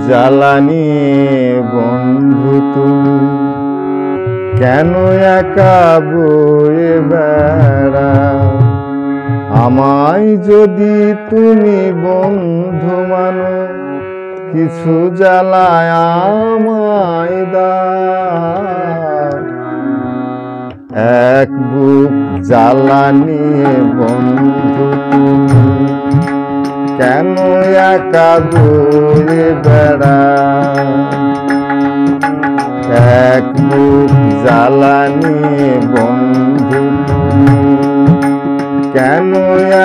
জ্বালানি বন্ধু তুমি কেন একা বয়ে বেড়াও? আমায় যদি তুমি বন্ধু মানো, কিছু জ্বালায় আমায় দাও। এক বুক জ্বালানি বন্ধু তুমি কেন একা বয়ে বেড়াও? এক বুক জ্বালানি বন্ধু তুমি কেন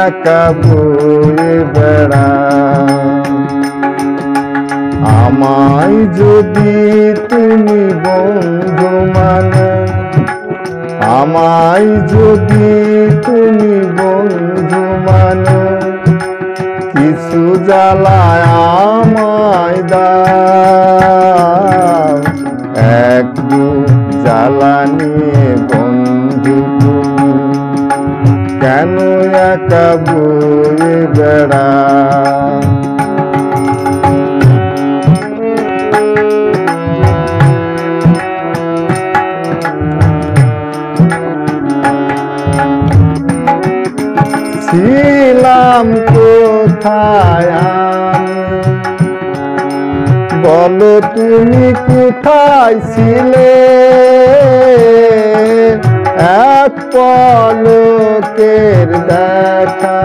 একা বয়ে বেড়াও? আমায় যদি তুমি বন্ধু মানো, আমায় যদি তুমি বন্ধু মানো, কিছু জ্বালায় আমায় দাও। এক বুক জ্বালানি বন্ধু তুমি কেন একা বয়ে বেড়াও? ছিলাম কোথায় আমি, বলো তুমি কোথায় ছিলে? এক পলকের দেখা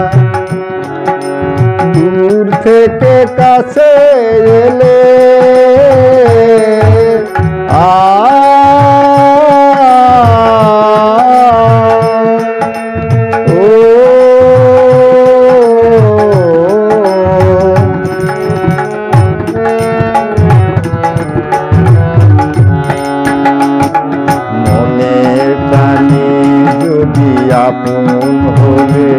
দূর থেকে কাছে এলে, আপন হলে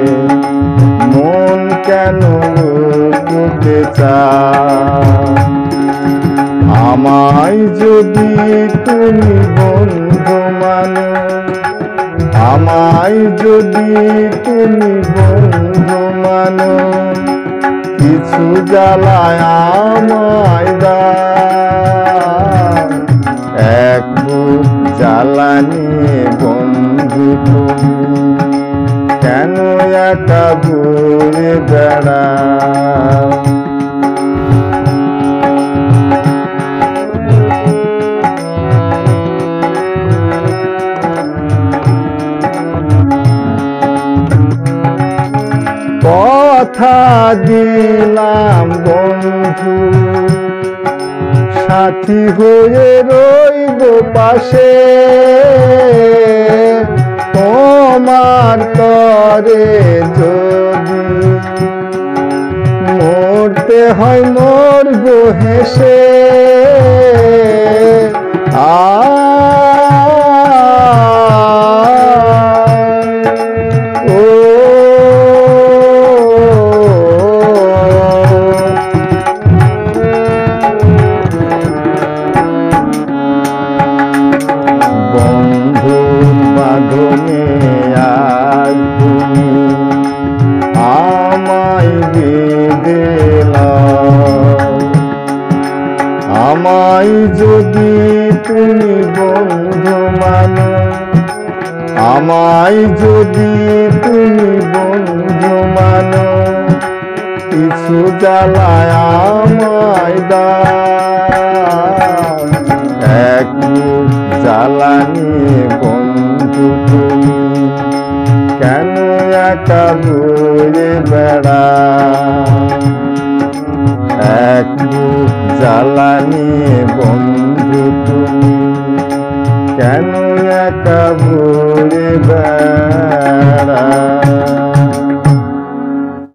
মন কেন লুকোতে চাও? আমায় যদি তুমি বন্ধু মানো, আমায় যদি তুমি বন্ধু মানো, কিছু জ্বালায় আমায় দাও। এক বুক জ্বালানি বন্ধু তুমি কেন একা বয়ে বেড়াও? কথা দিলাম বন্ধু, সাথী হয়ে রইব পাশে, তোমার তরে যদি মরতে হয় মরব হেসে। বন্ধুর বাঁধনে আজ তুমি আমায় বেঁধে নাও। আমায় যদি তুমি বন্ধু মানো, আমায় যদি তুমি বন্ধু মানো, কিছু জ্বালায় আমায় দাও। এক বুক জ্বালানি বন্ধু তুমি কেন একা বয়ে বেড়াও? এক বুক জ্বালানি বন্ধু তুমি কেন একা বয়ে বেড়াও?